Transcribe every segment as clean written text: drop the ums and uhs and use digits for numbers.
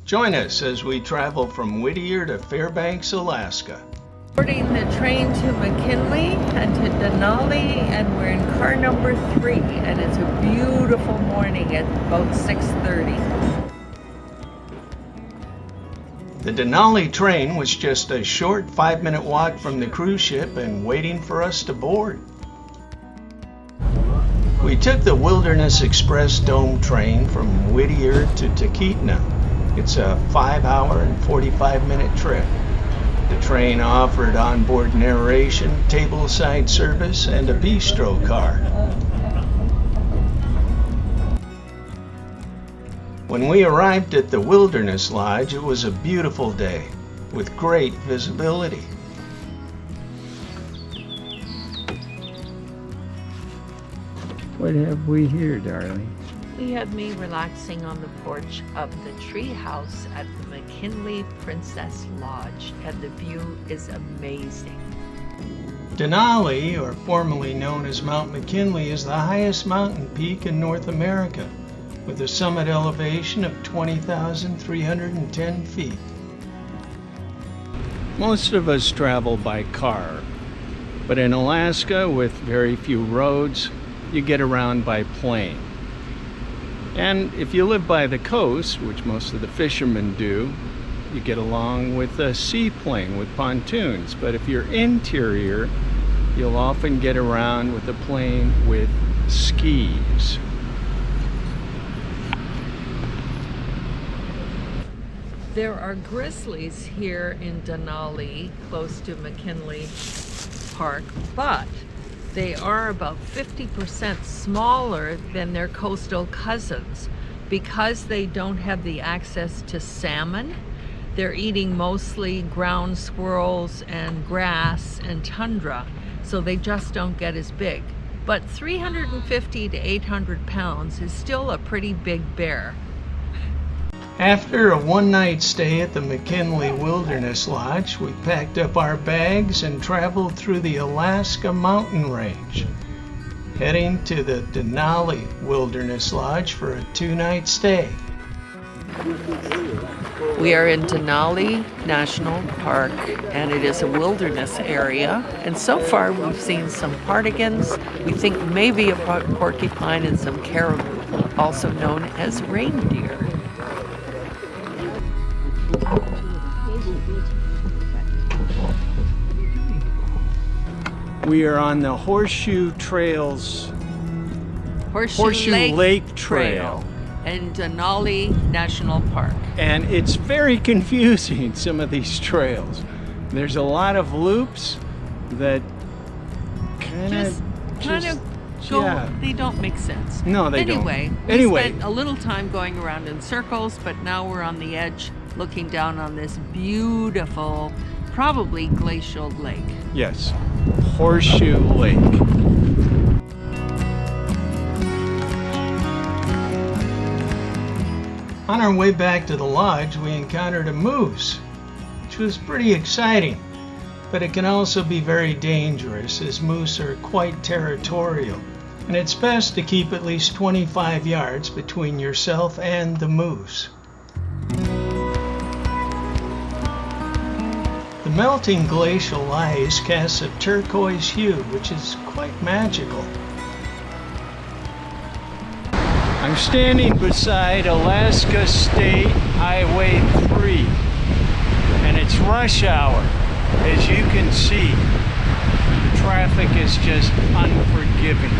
Join us as we travel from Whittier to Fairbanks, Alaska. Boarding the train to McKinley and to Denali, and we're in car number 3, and it's a beautiful morning at about 6:30. The Denali train was just a short 5-minute walk from the cruise ship and waiting for us to board. We took the Wilderness Express Dome train from Whittier to Tahkeetna. It's a 5-hour and 45-minute trip. The train offered onboard narration, tableside service, and a bistro car. When we arrived at the Wilderness Lodge, it was a beautiful day with great visibility. What have we here, darling? We have me relaxing on the porch of the tree house at the McKinley Princess Lodge, and the view is amazing. Denali, or formerly known as Mount McKinley, is the highest mountain peak in North America, with a summit elevation of 20,310 feet. Most of us travel by car, but in Alaska, with very few roads, you get around by plane. And if you live by the coast, which most of the fishermen do, you get along with a seaplane with pontoons. But if you're interior, you'll often get around with a plane with skis. There are grizzlies here in Denali, close to McKinley Park, but they are about 50% smaller than their coastal cousins. Because they don't have the access to salmon, they're eating mostly ground squirrels and grass and tundra, so they just don't get as big. But 350 to 800 pounds is still a pretty big bear. After a one-night stay at the McKinley Wilderness Lodge, we packed up our bags and traveled through the Alaska mountain range, heading to the Denali Wilderness Lodge for a 2-night stay. We are in Denali National Park, and it is a wilderness area. And so far we've seen some partigans, we think maybe a porcupine, and some caribou, also known as reindeer. We are on the Horseshoe Trails, Horseshoe Lake Trail in Denali National Park. And it's very confusing, some of these trails. There's a lot of loops that kind of go, yeah. They don't make sense. No, they don't. We spent a little time going around in circles, but now we're on the edge looking down on this beautiful, probably glacial lake. Yes, Horseshoe Lake. On our way back to the lodge, we encountered a moose, which was pretty exciting, but it can also be very dangerous, as moose are quite territorial, and it's best to keep at least 25 yards between yourself and the moose. The melting glacial ice casts a turquoise hue, which is quite magical. I'm standing beside Alaska State Highway 3, and it's rush hour. As you can see, the traffic is just unforgiving.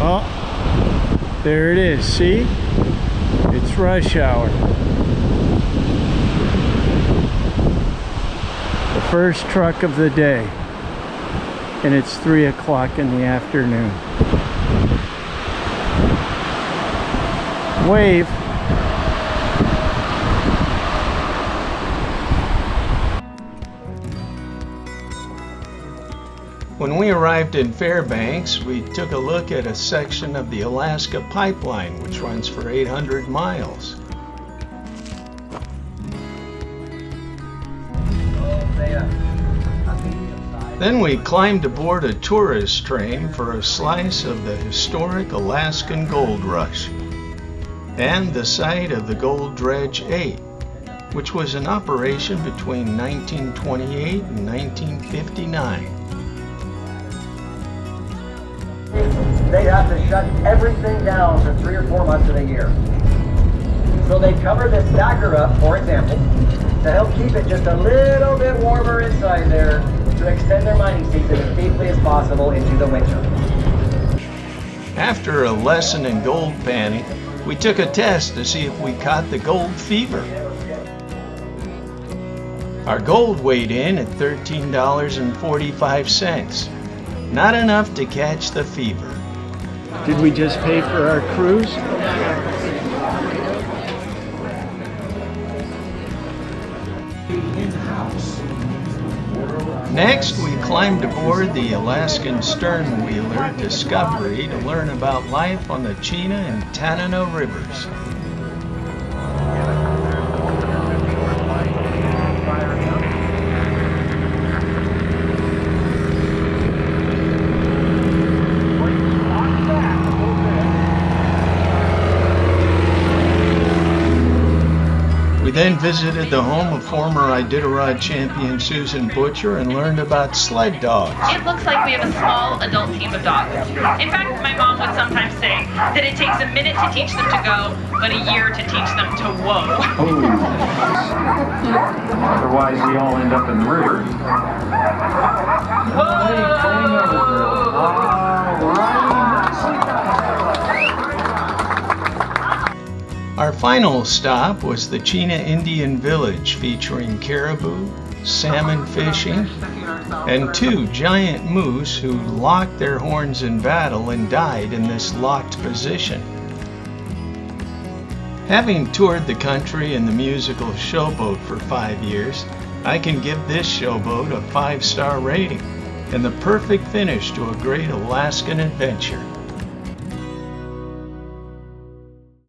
Oh, there it is, see? It's rush hour. The first truck of the day, and it's 3 o'clock in the afternoon. Wave. When we arrived in Fairbanks, we took a look at a section of the Alaska Pipeline, which runs for 800 miles. Then we climbed aboard a tourist train for a slice of the historic Alaskan gold rush and the site of the Gold Dredge 8, which was in operation between 1928 and 1959. They'd have to shut everything down for 3 or 4 months of the year. So they cover this stacker up, for example, to help keep it just a little bit warmer inside there to extend their mining season as deeply as possible into the winter. After a lesson in gold panning, we took a test to see if we caught the gold fever. Our gold weighed in at $13.45. Not enough to catch the fever. Did we just pay for our cruise? Next, we climbed aboard the Alaskan stern-wheeler Discovery to learn about life on the Chena and Tanana rivers. We then visited the home of former Iditarod champion Susan Butcher and learned about sled dogs. It looks like we have a small adult team of dogs. In fact, my mom would sometimes say that it takes a minute to teach them to go, but a year to teach them to whoa. Otherwise, we all end up in the river. Our final stop was the Chena Indian Village, featuring caribou, salmon fishing, and 2 giant moose who locked their horns in battle and died in this locked position. Having toured the country in the musical Showboat for 5 years, I can give this showboat a 5-star rating and the perfect finish to a great Alaskan adventure.